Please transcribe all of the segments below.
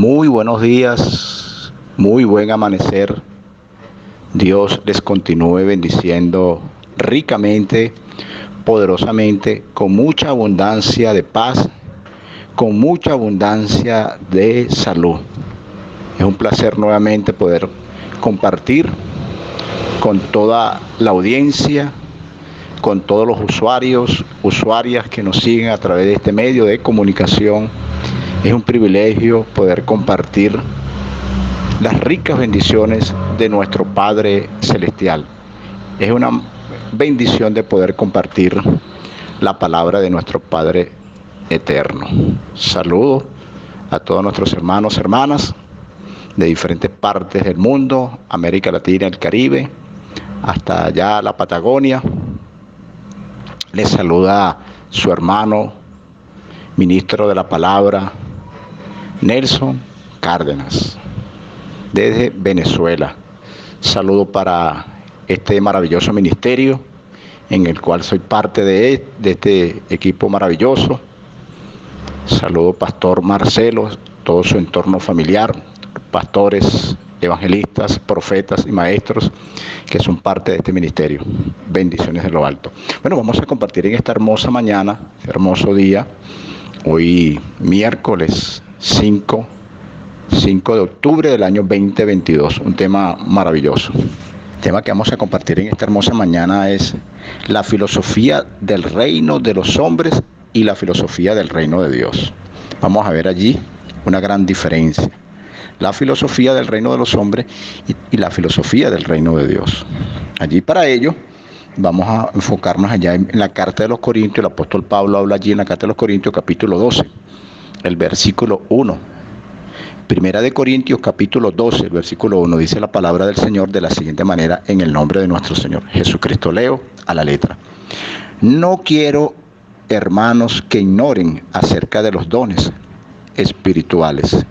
Muy buenos días, muy buen amanecer. Dios les continúe bendiciendo ricamente, poderosamente, con mucha abundancia de paz, con mucha abundancia de salud. Es un placer nuevamente poder compartir con toda la audiencia, con todos los usuarias que nos siguen a través de este medio de comunicación. Es un privilegio poder compartir las ricas bendiciones de nuestro Padre Celestial. Es una bendición de poder compartir la palabra de nuestro Padre Eterno. Saludos a todos nuestros hermanos, hermanas de diferentes partes del mundo, América Latina, el Caribe, hasta allá la Patagonia. Les saluda su hermano, ministro de la palabra, Nelson Cárdenas, desde Venezuela. Saludo para este maravilloso ministerio en el cual soy parte de este equipo maravilloso. Saludo Pastor Marcelo, todo su entorno familiar, pastores, evangelistas, profetas y maestros que son parte de este ministerio. Bendiciones de lo alto. Bueno, vamos a compartir en esta hermosa mañana, hermoso día, hoy miércoles 5 de octubre del año 2022, un tema maravilloso. El tema que vamos a compartir en esta hermosa mañana es la filosofía del reino de los hombres y la filosofía del reino de Dios. Vamos a ver allí una gran diferencia. La filosofía del reino de los hombres y la filosofía del reino de Dios. Allí para ello vamos a enfocarnos allá en la carta de los Corintios. El apóstol Pablo habla allí en la carta de los Corintios capítulo 12, el versículo 1. Primera de Corintios capítulo 12, el versículo 1, dice la palabra del Señor de la siguiente manera, en el nombre de nuestro Señor Jesucristo. Leo a la letra. No quiero, hermanos, que ignoren acerca de los dones espirituales.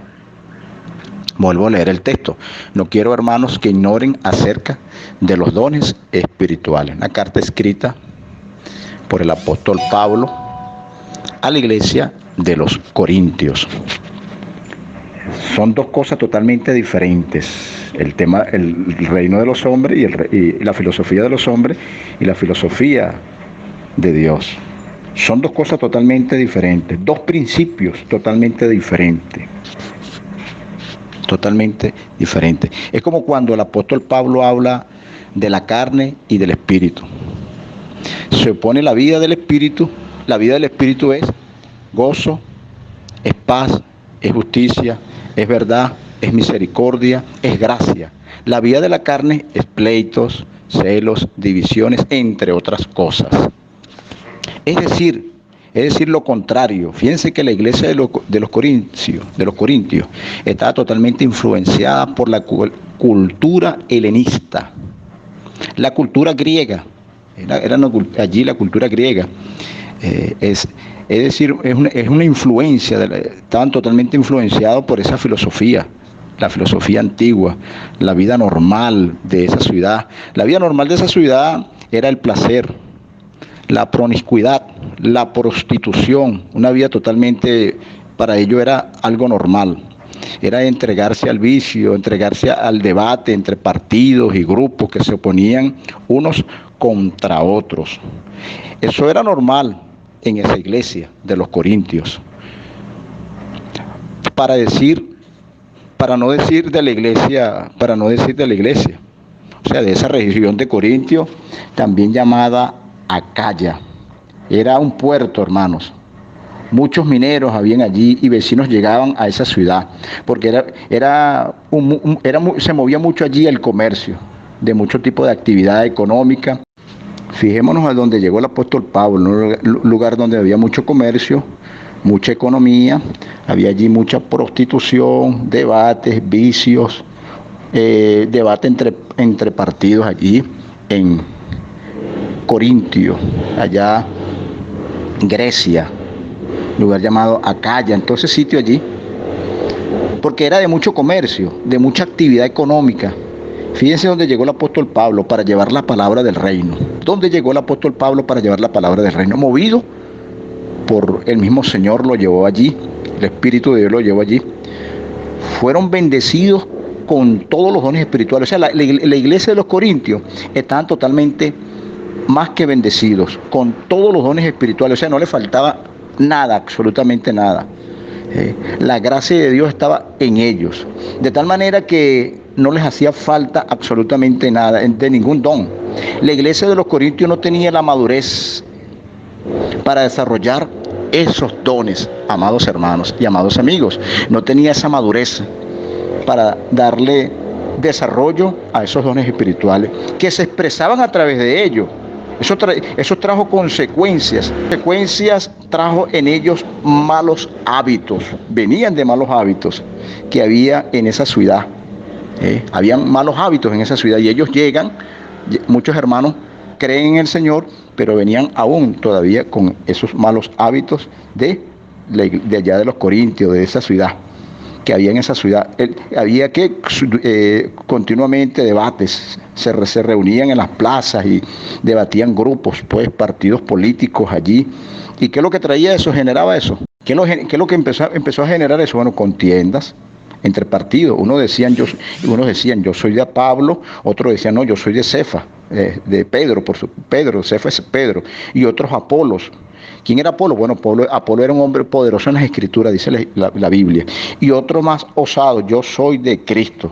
Vuelvo a leer el texto. No quiero, hermanos, que ignoren acerca de los dones espirituales. Una carta escrita por el apóstol Pablo a la iglesia de los Corintios. Son dos cosas totalmente diferentes. El tema, el reino de los hombres y la filosofía de los hombres y la filosofía de Dios. Son dos cosas totalmente diferentes, dos principios totalmente diferentes. Totalmente diferente. Es como cuando el apóstol Pablo habla de la carne y del espíritu. Se opone la vida del espíritu. La vida del espíritu es gozo, es paz, es justicia, es verdad, es misericordia, es gracia. La vida de la carne es pleitos, celos, divisiones, entre otras cosas. Es decir lo contrario. Fíjense que la iglesia de los Corintios estaba totalmente influenciada por la cultura helenista, la cultura griega. Era allí la cultura griega. Es una influencia, estaban totalmente influenciados por esa filosofía, la filosofía antigua, la vida normal de esa ciudad. La vida normal de esa ciudad era el placer, la promiscuidad, la prostitución, una vida totalmente, para ello era algo normal. Era entregarse al vicio, entregarse al debate entre partidos y grupos que se oponían unos contra otros. Eso era normal en esa iglesia de los Corintios. Para no decir de la iglesia, o sea, de esa región de Corintios, también llamada Acaya. Era un puerto, hermanos. Muchos mineros habían allí y vecinos llegaban a esa ciudad, porque se movía mucho allí el comercio, de mucho tipo de actividad económica. Fijémonos a donde llegó el apóstol Pablo, un lugar donde había mucho comercio, mucha economía, había allí mucha prostitución, debates, vicios, debate entre partidos allí en Corintio, allá en Grecia, lugar llamado Acaya, entonces sitio allí, porque era de mucho comercio, de mucha actividad económica. Fíjense dónde llegó el apóstol Pablo para llevar la palabra del reino. ¿Dónde llegó el apóstol Pablo para llevar la palabra del reino? Movido por el mismo Señor lo llevó allí, el Espíritu de Dios lo llevó allí. fueron bendecidos con todos los dones espirituales. O sea, la iglesia de los Corintios estaban totalmente más que bendecidos, con todos los dones espirituales. O sea, no les faltaba nada, absolutamente nada. La gracia de Dios estaba en ellos, de tal manera que no les hacía falta absolutamente nada, de ningún don. La iglesia de los Corintios no tenía la madurez para desarrollar esos dones, amados hermanos y amados amigos. No tenía esa madurez para darle desarrollo a esos dones espirituales que se expresaban a través de ellos. Eso trajo consecuencias. Consecuencias trajo en ellos malos hábitos. Venían de malos hábitos que había en esa ciudad. Habían malos hábitos en esa ciudad y ellos llegan, muchos hermanos creen en el Señor, pero venían aún todavía con esos malos hábitos de allá de los Corintios, de esa ciudad, que había en esa ciudad. Había que continuamente debates, se reunían en las plazas y debatían grupos, pues partidos políticos allí. ¿Y qué es lo que traía eso? Generaba eso. ¿Qué es lo que empezó a generar eso? Bueno, contiendas entre partidos. Unos decían yo soy de Pablo, otros decían no, yo soy de Cefa, de Pedro, Cefa es Pedro, y otros Apolos. ¿Quién era Apolo? Bueno, Apolo era un hombre poderoso en las escrituras, dice la Biblia. Y otro más osado, yo soy de Cristo.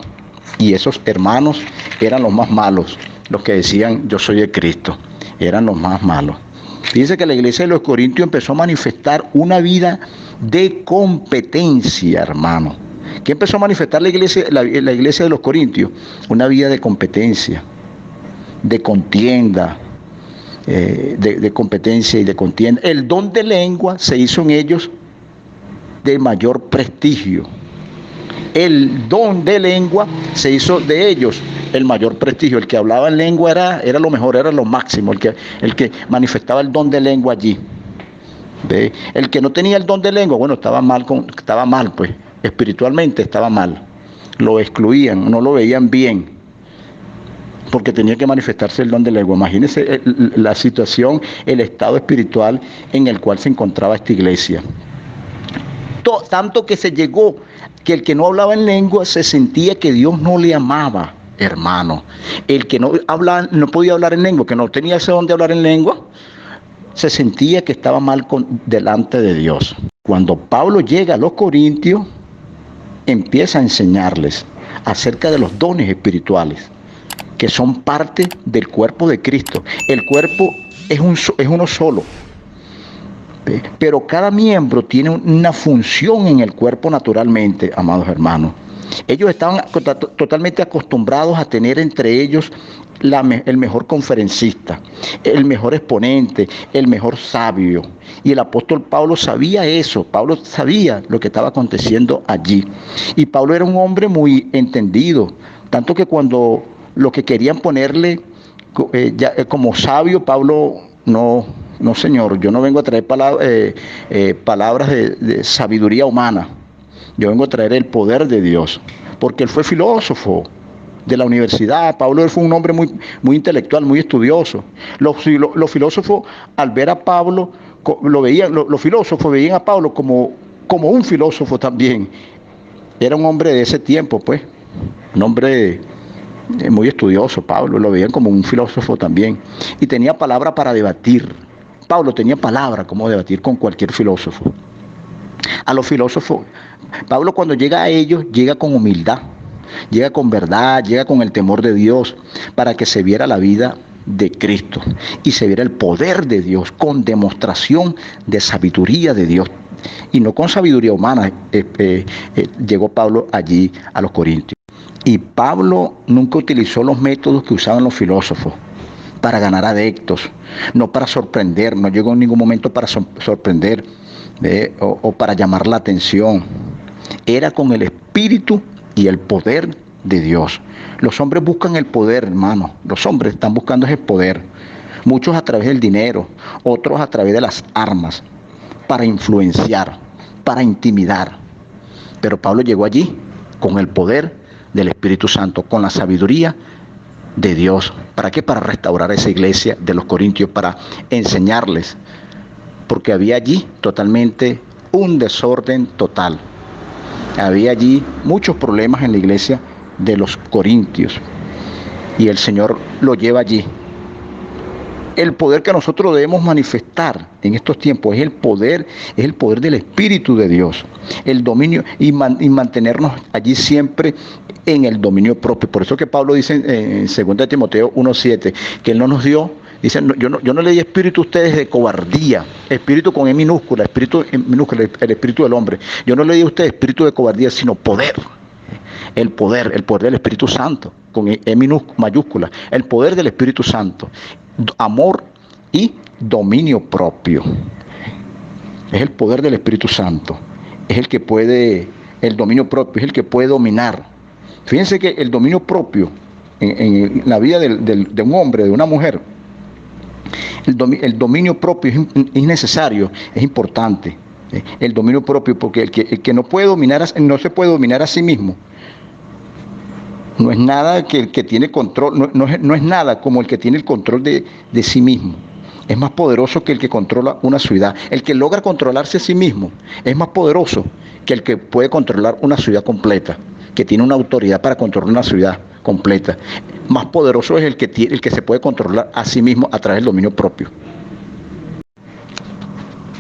Y esos hermanos eran los más malos, los que decían yo soy de Cristo, eran los más malos. Fíjense que la iglesia de los Corintios empezó a manifestar una vida de competencia, hermano. ¿Qué empezó a manifestar la iglesia de los Corintios? Una vida de competencia, de contienda, de competencia y de contienda. El don de lengua se hizo en ellos de mayor prestigio. El don de lengua se hizo de ellos el mayor prestigio. El que hablaba en lengua era lo mejor, era lo máximo, el que manifestaba el don de lengua allí. ¿Ve? El que no tenía el don de lengua, bueno, estaba mal, pues, espiritualmente estaba mal. Lo excluían, no lo veían bien, porque tenía que manifestarse el don de lengua. Imagínense la situación, el estado espiritual en el cual se encontraba esta iglesia. Tanto que se llegó que el que no hablaba en lengua se sentía que Dios no le amaba, hermano. El que no podía hablar en lengua, que no tenía ese don de hablar en lengua, se sentía que estaba mal delante de Dios. Cuando Pablo llega a los Corintios, empieza a enseñarles acerca de los dones espirituales, que son parte del cuerpo de Cristo. El cuerpo es uno solo, pero cada miembro tiene una función en el cuerpo naturalmente, amados hermanos. Ellos estaban totalmente acostumbrados a tener entre ellos el mejor conferencista, el mejor exponente, el mejor sabio. Y el apóstol Pablo sabía eso. Pablo sabía lo que estaba aconteciendo allí. Y Pablo era un hombre muy entendido, tanto que cuando lo que querían ponerle como sabio, Pablo no señor, yo no vengo a traer palabras de sabiduría humana. Yo vengo a traer el poder de Dios, porque él fue filósofo de la universidad. Pablo fue un hombre muy intelectual, muy estudioso. Los filósofos, al ver a Pablo, los filósofos veían a Pablo como un filósofo también. Era un hombre de ese tiempo, pues, un hombre muy estudioso. Pablo lo veían como un filósofo también, y tenía palabra para debatir. Pablo tenía palabra como debatir con cualquier filósofo. A los filósofos, Pablo cuando llega a ellos, llega con humildad, llega con verdad, llega con el temor de Dios, para que se viera la vida de Cristo y se viera el poder de Dios con demostración de sabiduría de Dios, y no con sabiduría humana. Llegó Pablo allí a los Corintios. Y Pablo nunca utilizó los métodos que usaban los filósofos para ganar adeptos, no para sorprender, no llegó en ningún momento para sorprender o para llamar la atención. Era con el espíritu y el poder de Dios. Los hombres buscan el poder, hermano. Los hombres están buscando ese poder. Muchos a través del dinero, otros a través de las armas, para influenciar, para intimidar. Pero Pablo llegó allí con el poder del Espíritu Santo, con la sabiduría de Dios. ¿Para qué? Para restaurar esa iglesia de los Corintios, para enseñarles, porque había allí totalmente un desorden total. Había allí muchos problemas en la iglesia de los corintios y el Señor lo lleva allí. El poder que nosotros debemos manifestar en estos tiempos es el poder del Espíritu de Dios, el dominio y mantenernos allí siempre en el dominio propio. Por eso que Pablo dice en 2 Timoteo 1:7 que Él no nos dio, dice, yo no le di espíritu a ustedes de cobardía, espíritu con E minúscula, espíritu en minúscula, el espíritu del hombre. Yo no le di a ustedes espíritu de cobardía, sino poder. El poder del Espíritu Santo, con E mayúscula, el poder del Espíritu Santo, amor y dominio propio. Es el poder del Espíritu Santo, es el que puede, el dominio propio, es el que puede dominar. Fíjense que el dominio propio en la vida de un hombre, de una mujer, el dominio propio es necesario, es importante. El dominio propio, porque el que no puede dominar, no se puede dominar a sí mismo. No es nada que el que tiene control, no es nada como el que tiene el control de sí mismo. Es más poderoso que el que controla una ciudad. El que logra controlarse a sí mismo es más poderoso que el que puede controlar una ciudad completa, que tiene una autoridad para controlar una ciudad completa. Más poderoso es el que se puede controlar a sí mismo a través del dominio propio.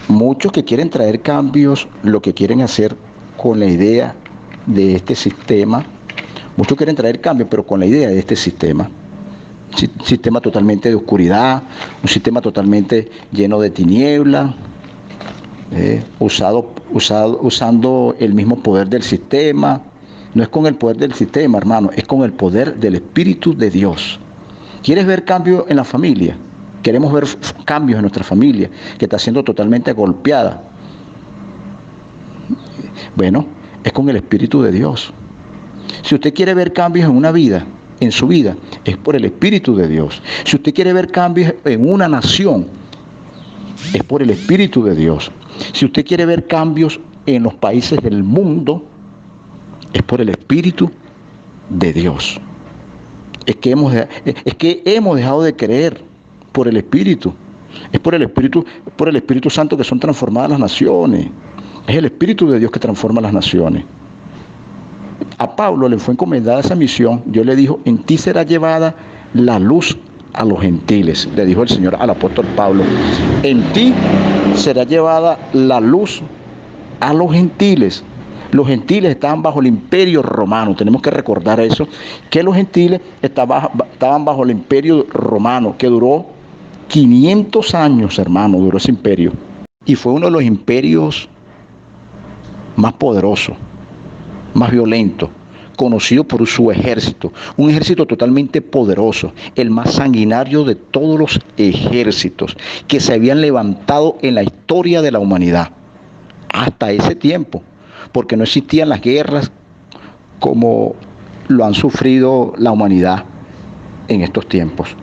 Muchos que quieren traer cambios, lo que quieren hacer con la idea de este sistema, muchos quieren traer cambios, pero con la idea de este sistema. Un sistema totalmente de oscuridad, un sistema totalmente lleno de tinieblas, usando el mismo poder del sistema. No es con el poder del sistema, hermano, es con el poder del Espíritu de Dios. ¿Quieres ver cambios en la familia? Queremos ver cambios en nuestra familia, que está siendo totalmente golpeada. Bueno, es con el Espíritu de Dios. Si usted quiere ver cambios en una vida, en su vida, es por el Espíritu de Dios. Si usted quiere ver cambios en una nación, es por el Espíritu de Dios. Si usted quiere ver cambios en los países del mundo, es por el Espíritu de Dios. Es que hemos dejado de creer por el Espíritu. Es por el Espíritu Santo que son transformadas las naciones. Es el Espíritu de Dios que transforma las naciones. A Pablo le fue encomendada esa misión. Dios le dijo, en ti será llevada la luz a los gentiles. Le dijo el Señor al apóstol Pablo, en ti será llevada la luz a los gentiles. Los gentiles estaban bajo el imperio romano. Tenemos que recordar eso, que los gentiles estaban bajo el imperio romano, que duró 500 años, hermano, duró ese imperio. Y fue uno de los imperios más poderosos, más violento, conocido por su ejército, un ejército totalmente poderoso, el más sanguinario de todos los ejércitos que se habían levantado en la historia de la humanidad hasta ese tiempo, porque no existían las guerras como lo han sufrido la humanidad en estos tiempos,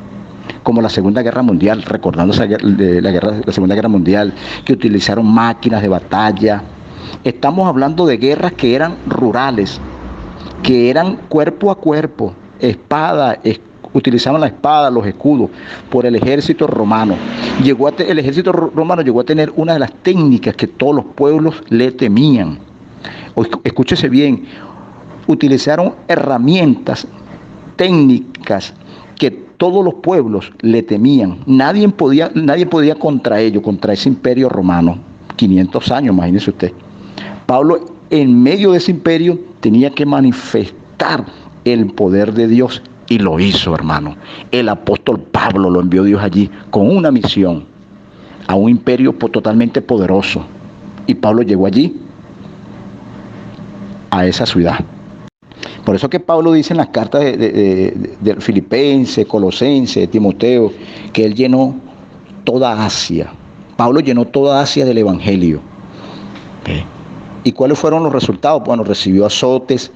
como la Segunda Guerra Mundial, recordando la Segunda Guerra Mundial, que utilizaron máquinas de batalla. Estamos hablando de guerras que eran rurales, que eran cuerpo a cuerpo, utilizaban la espada, los escudos, por el ejército romano. El ejército romano llegó a tener una de las técnicas que todos los pueblos le temían. Escúchese bien, utilizaron herramientas técnicas que todos los pueblos le temían. Nadie podía contra ellos, contra ese imperio romano. 500 años, imagínese usted. Pablo, en medio de ese imperio, tenía que manifestar el poder de Dios y lo hizo, hermano. El apóstol Pablo lo envió Dios allí con una misión a un imperio totalmente poderoso. Y Pablo llegó allí a esa ciudad. Por eso que Pablo dice en las cartas de Filipenses, Colosenses, Timoteo, que él llenó toda Asia. Pablo llenó toda Asia del Evangelio. ¿Y cuáles fueron los resultados? Bueno, recibió azotes,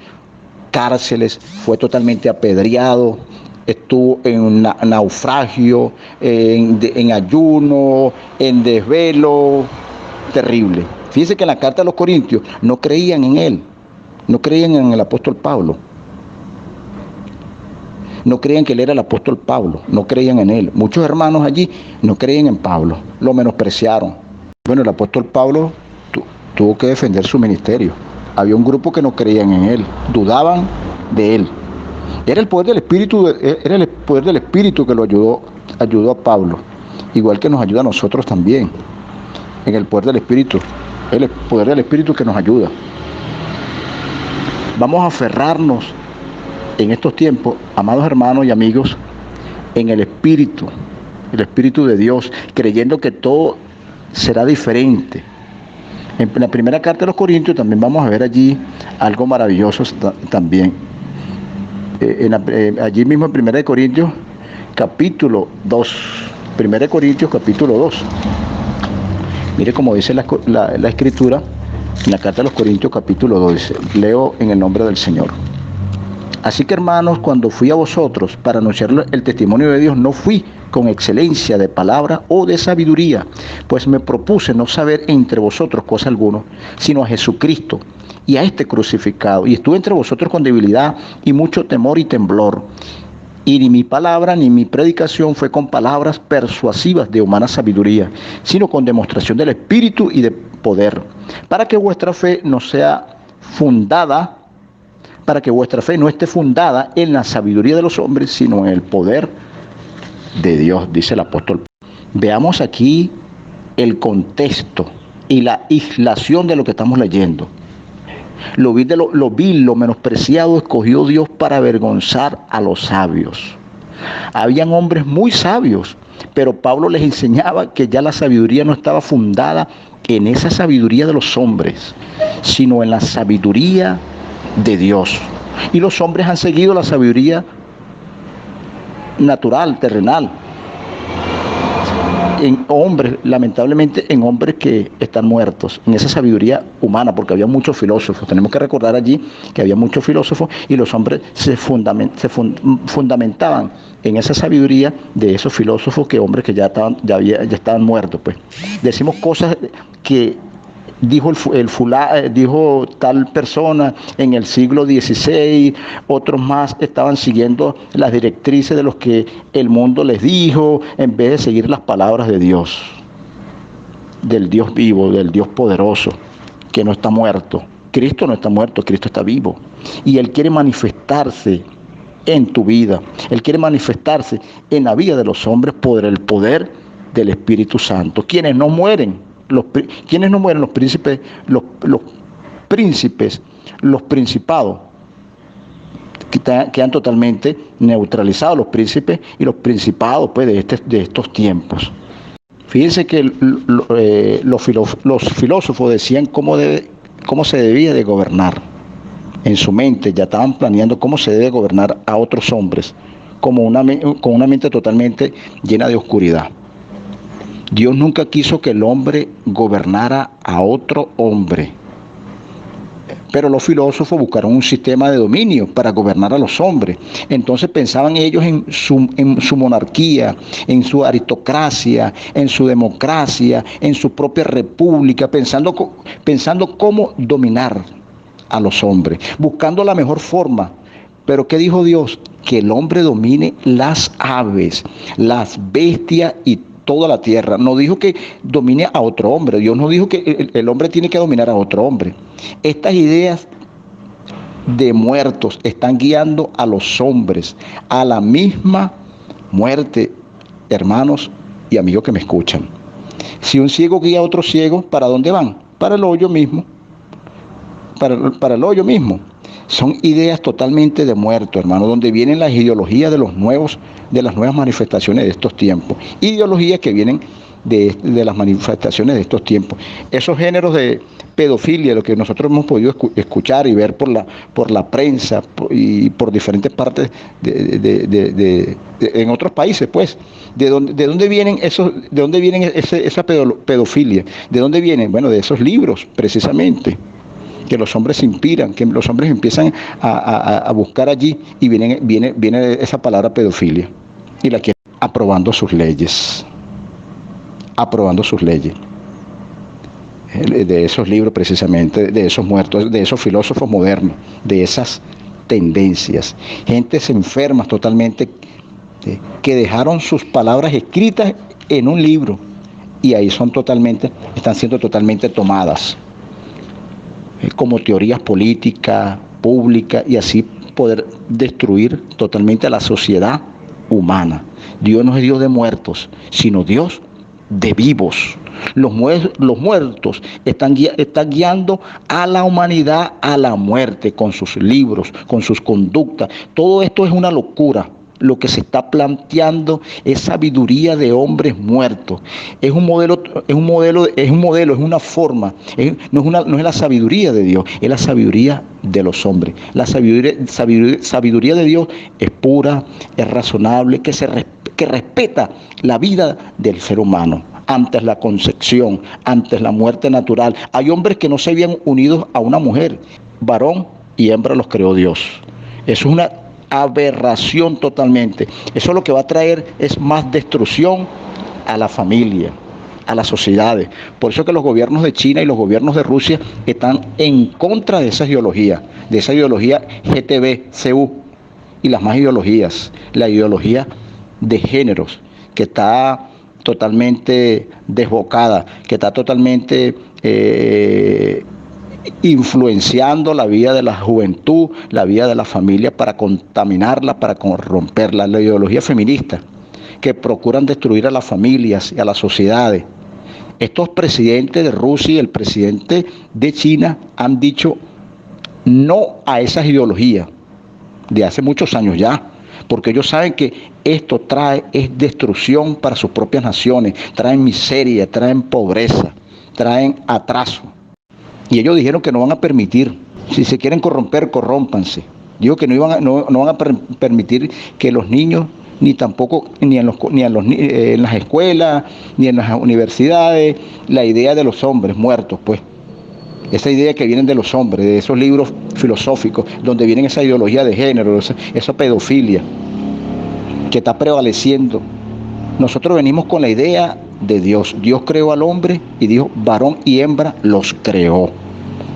cárceles, fue totalmente apedreado, estuvo en naufragio, en ayuno, en desvelo, terrible. Fíjense que en la carta a los Corintios no creían en él, no creían en el apóstol Pablo. No creían que él era el apóstol Pablo, no creían en él. Muchos hermanos allí no creían en Pablo, lo menospreciaron. Bueno, el apóstol Pablo tuvo que defender su ministerio. Había un grupo que no creían en él, dudaban de él. Era el poder del Espíritu que lo ayudó a Pablo, igual que nos ayuda a nosotros también, en el poder del Espíritu. El poder del Espíritu que nos ayuda. Vamos a aferrarnos en estos tiempos, amados hermanos y amigos, en el Espíritu de Dios, creyendo que todo será diferente. En la primera carta de los Corintios también vamos a ver allí algo maravilloso también. Allí mismo en 1 Corintios capítulo 2. 1 Corintios capítulo 2. Mire cómo dice la Escritura en la carta de los Corintios capítulo 2. Dice, leo en el nombre del Señor. Así que hermanos, cuando fui a vosotros para anunciar el testimonio de Dios, no fui con excelencia de palabra o de sabiduría, pues me propuse no saber entre vosotros cosa alguna, sino a Jesucristo y a este crucificado. Y estuve entre vosotros con debilidad y mucho temor y temblor. Y ni mi palabra ni mi predicación fue con palabras persuasivas de humana sabiduría, sino con demostración del Espíritu y de poder, para que vuestra fe no esté fundada en la sabiduría de los hombres, sino en el poder de Dios, dice el apóstol. Veamos aquí el contexto y la aislación de lo que estamos leyendo. Lo vil, lo menospreciado, escogió Dios para avergonzar a los sabios. Habían hombres muy sabios, pero Pablo les enseñaba que ya la sabiduría no estaba fundada en esa sabiduría de los hombres, sino en la sabiduría de Dios. Y los hombres han seguido la sabiduría natural, terrenal, en hombres, lamentablemente en hombres que están muertos, en esa sabiduría humana, porque había muchos filósofos. Tenemos que recordar allí que había muchos filósofos y los hombres se fundamentaban en esa sabiduría de esos filósofos, que hombres que ya estaban muertos. Pues decimos cosas que dijo tal persona en el siglo XVI, otros más estaban siguiendo las directrices de los que el mundo les dijo, en vez de seguir las palabras de Dios, del Dios vivo, del Dios poderoso, que no está muerto. Cristo no está muerto, Cristo está vivo. Y Él quiere manifestarse en tu vida. Él quiere manifestarse en la vida de los hombres por el poder del Espíritu Santo. Quienes no mueren, los príncipes, los principados, quedan totalmente neutralizados, los príncipes y los principados pues, de estos tiempos. Fíjense que los filósofos decían cómo se debía de gobernar. En su mente ya estaban planeando cómo se debe gobernar a otros hombres, con una mente totalmente llena de oscuridad. Dios nunca quiso que el hombre gobernara a otro hombre. Pero los filósofos buscaron un sistema de dominio para gobernar a los hombres. Entonces pensaban ellos en su monarquía, en su aristocracia, en su democracia, en su propia república, pensando cómo dominar a los hombres, buscando la mejor forma. Pero ¿qué dijo Dios? Que el hombre domine las aves, las bestias y toda la tierra. No dijo que domine a otro hombre. Dios no dijo que el hombre tiene que dominar a otro hombre. Estas ideas de muertos están guiando a los hombres a la misma muerte, hermanos y amigos que me escuchan. Si un ciego guía a otro ciego, ¿para dónde van? Para el hoyo mismo. Para el hoyo mismo. Son ideas totalmente de muerto, hermano, donde vienen las ideologías de las nuevas manifestaciones de estos tiempos. Ideologías que vienen de las manifestaciones de estos tiempos. Esos géneros de pedofilia, lo que nosotros hemos podido escuchar y ver por la prensa y por diferentes partes en otros países, pues. ¿De dónde vienen esa pedofilia? ¿De dónde vienen? Bueno, de esos libros, precisamente, que los hombres se inspiran, que los hombres empiezan a buscar allí, y viene esa palabra pedofilia, y la quieren aprobando sus leyes, de esos libros precisamente, de esos muertos, de esos filósofos modernos, de esas tendencias, gentes enfermas totalmente, que dejaron sus palabras escritas en un libro, y ahí están siendo totalmente tomadas. como teorías políticas, públicas, y así poder destruir totalmente a la sociedad humana. Dios no es Dios de muertos, sino Dios de vivos. Los muertos están guiando a la humanidad a la muerte con sus libros, con sus conductas. Todo esto es una locura. Lo que se está planteando es sabiduría de hombres muertos. Es una forma, no es la sabiduría de Dios, es la sabiduría de los hombres. La sabiduría de Dios es pura, es razonable, que respeta la vida del ser humano. Antes la concepción, antes la muerte natural. Hay hombres que no se habían unido a una mujer. Varón y hembra los creó Dios. Eso es una aberración totalmente. Eso lo que va a traer es más destrucción a la familia, a las sociedades. Por eso que los gobiernos de China y los gobiernos de Rusia están en contra de esa ideología GTB-CU y las más ideologías, la ideología de géneros, que está totalmente desbocada, que está totalmente influenciando la vida de la juventud, la vida de la familia, para contaminarla, para corromperla. La ideología feminista, que procuran destruir a las familias y a las sociedades. Estos presidentes de Rusia y el presidente de China han dicho no a esas ideologías de hace muchos años ya, porque ellos saben que esto es destrucción para sus propias naciones, traen miseria, traen pobreza, traen atraso. Y ellos dijeron que no van a permitir, si se quieren corromper, corrómpanse. Digo que no van a permitir que los niños, ni tampoco en las escuelas, ni en las universidades, la idea de los hombres muertos, pues. Esa idea que vienen de los hombres, de esos libros filosóficos, donde vienen esa ideología de género, esa pedofilia que está prevaleciendo. Nosotros venimos con la idea de Dios. Dios creó al hombre y dijo, varón y hembra los creó.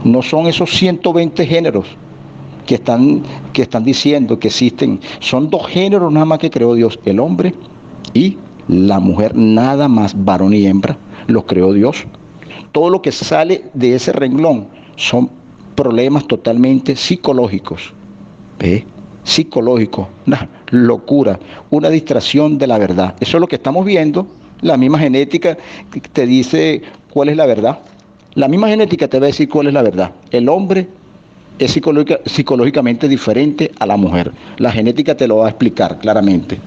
No son esos 120 géneros que están diciendo que existen. Son 2 géneros nada más que creó Dios, el hombre y la mujer, nada más, varón y hembra, los creó Dios. Todo lo que sale de ese renglón son problemas totalmente psicológicos, psicológicos, una locura, una distracción de la verdad. Eso es lo que estamos viendo. La misma genética te dice cuál es la verdad. La misma genética te va a decir cuál es la verdad. El hombre es psicológicamente diferente a la mujer. La genética te lo va a explicar claramente.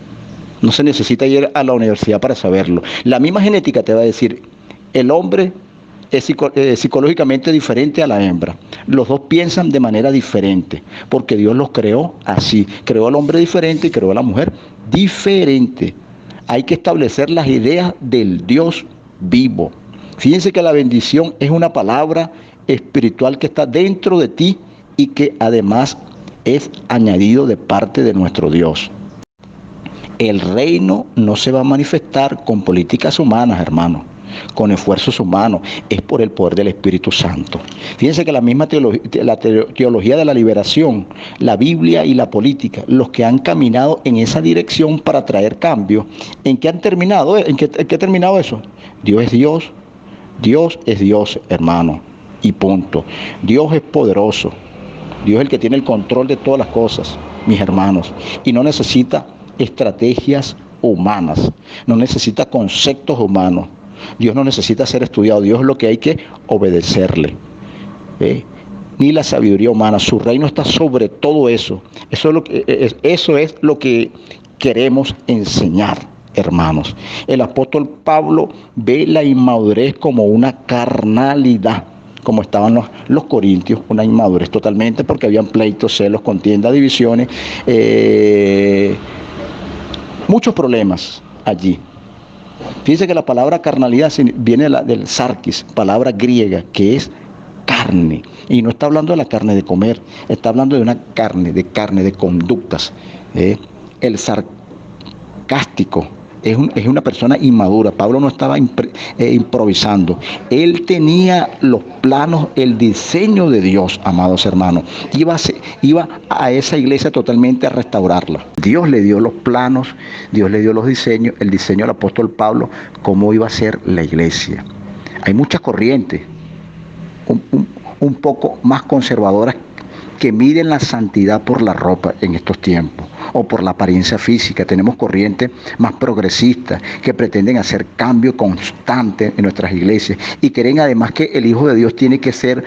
No se necesita ir a la universidad para saberlo. La misma genética te va a decir, el hombre es psicológicamente diferente a la hembra. Los dos piensan de manera diferente, porque Dios los creó así. Creó al hombre diferente y creó a la mujer diferente. Hay que establecer las ideas del Dios vivo. Fíjense que la bendición es una palabra espiritual que está dentro de ti y que además es añadido de parte de nuestro Dios. El reino no se va a manifestar con políticas humanas, hermano, con esfuerzos humanos, es por el poder del Espíritu Santo. Fíjense que la misma teología de la liberación, la Biblia y la política, los que han caminado en esa dirección para traer cambios, ¿en qué han terminado? ¿En qué ha terminado eso? Dios es Dios, hermano, y punto. Dios es poderoso, Dios es el que tiene el control de todas las cosas, mis hermanos, y no necesita estrategias humanas, no necesita conceptos humanos. Dios no necesita ser estudiado, Dios es lo que hay que obedecerle. Ni la sabiduría humana, su reino está sobre todo eso. Eso es lo que queremos enseñar, hermanos. El apóstol Pablo ve la inmadurez como una carnalidad, como estaban los corintios, una inmadurez totalmente, porque habían pleitos, celos, contiendas, divisiones, muchos problemas allí. Fíjense que la palabra carnalidad viene del sarkis, palabra griega, que es carne. Y no está hablando de la carne de comer, está hablando de una carne, de conductas. El sarcástico es una persona inmadura. Pablo no estaba improvisando. Él tenía los planos, el diseño de Dios, amados hermanos. Iba a esa iglesia totalmente a restaurarla. Dios le dio los planos, Dios le dio los diseños, el diseño al apóstol Pablo, cómo iba a ser la iglesia. Hay muchas corrientes. un poco más conservadoras que miden la santidad por la ropa en estos tiempos o por la apariencia física. Tenemos corrientes más progresistas que pretenden hacer cambio constante en nuestras iglesias y creen además que el Hijo de Dios tiene que ser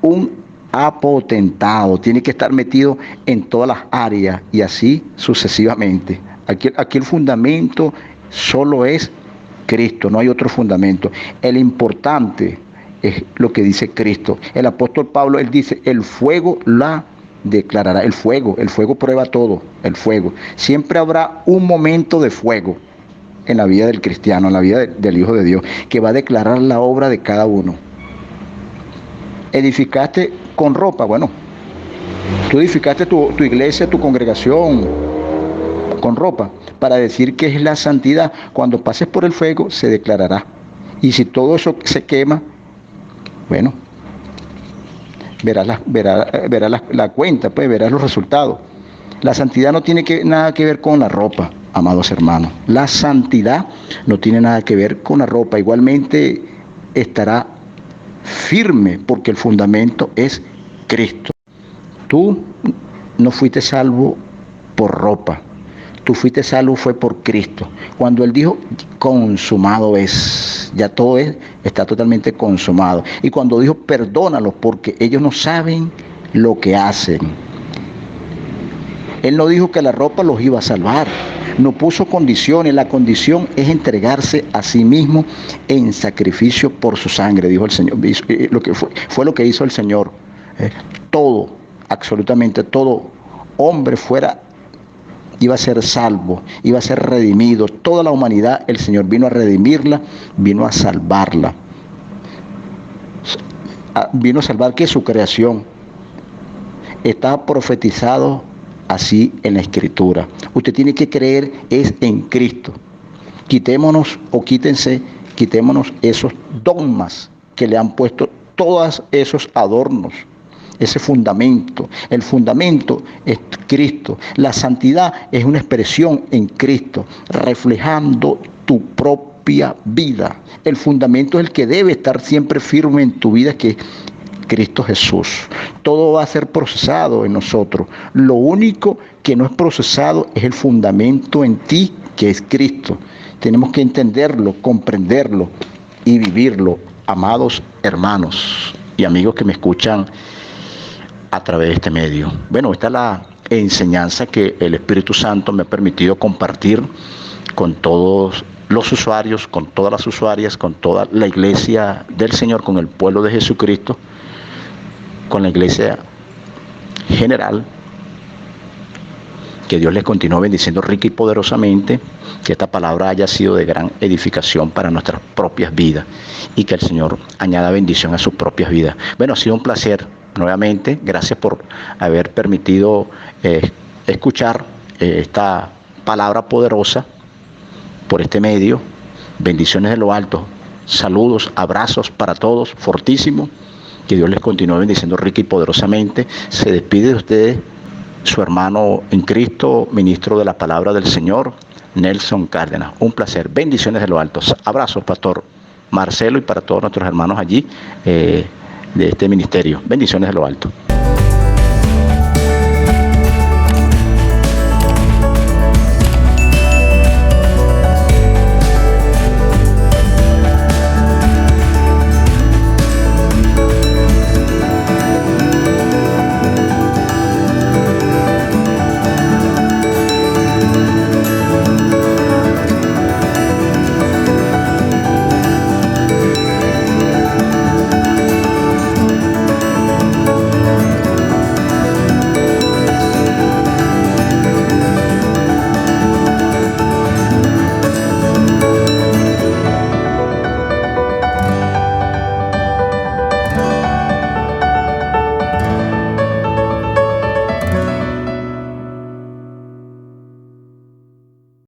un apotentado, tiene que estar metido en todas las áreas y así sucesivamente. Aquí el fundamento solo es Cristo, no hay otro fundamento. El importante es lo que dice Cristo. El apóstol Pablo, él dice, el fuego la declarará. El fuego prueba todo, el fuego. Siempre habrá un momento de fuego en la vida del cristiano, en la vida del Hijo de Dios, que va a declarar la obra de cada uno. Edificaste con ropa, bueno, tú edificaste tu iglesia, tu congregación con ropa, para decir que es la santidad. Cuando pases por el fuego se declarará. Y si todo eso se quema, bueno, verás la cuenta, pues verás los resultados. La santidad no tiene nada que ver con la ropa, amados hermanos. La santidad no tiene nada que ver con la ropa. Igualmente estará firme porque el fundamento es Cristo. Tú no fuiste salvo por ropa. Tú fuiste salvo fue por Cristo. Cuando Él dijo, consumado es, ya todo está totalmente consumado. Y cuando dijo, perdónalos porque ellos no saben lo que hacen. Él no dijo que la ropa los iba a salvar. No puso condiciones. La condición es entregarse a sí mismo en sacrificio por su sangre, dijo el Señor. Lo que fue lo que hizo el Señor. Todo, absolutamente todo hombre iba a ser salvo, iba a ser redimido. Toda la humanidad, el Señor vino a redimirla, vino a salvarla. Vino a salvar que su creación está profetizado así en la Escritura. Usted tiene que creer es en Cristo. Quitémonos esos dogmas que le han puesto todos esos adornos. Ese fundamento, el fundamento es Cristo. La santidad es una expresión en Cristo, reflejando tu propia vida. El fundamento es el que debe estar siempre firme en tu vida, que es Cristo Jesús. Todo va a ser procesado en nosotros. Lo único que no es procesado es el fundamento en ti, que es Cristo. Tenemos que entenderlo, comprenderlo y vivirlo, amados hermanos y amigos que me escuchan a través de este medio. Bueno, esta es la enseñanza que el Espíritu Santo me ha permitido compartir con todos los usuarios, con todas las usuarias, con toda la iglesia del Señor, con el pueblo de Jesucristo, con la iglesia general. Que Dios les continúe bendiciendo rica y poderosamente, que esta palabra haya sido de gran edificación para nuestras propias vidas y que el Señor añada bendición a sus propias vidas. Bueno, ha sido un placer. Nuevamente, gracias por haber permitido escuchar esta palabra poderosa por este medio. Bendiciones de lo alto. Saludos, abrazos para todos, fortísimo. Que Dios les continúe bendiciendo rica y poderosamente. Se despide de ustedes su hermano en Cristo, ministro de la palabra del Señor, Nelson Cárdenas. Un placer. Bendiciones de lo alto. Abrazos, Pastor Marcelo, y para todos nuestros hermanos allí de este ministerio. Bendiciones de lo alto.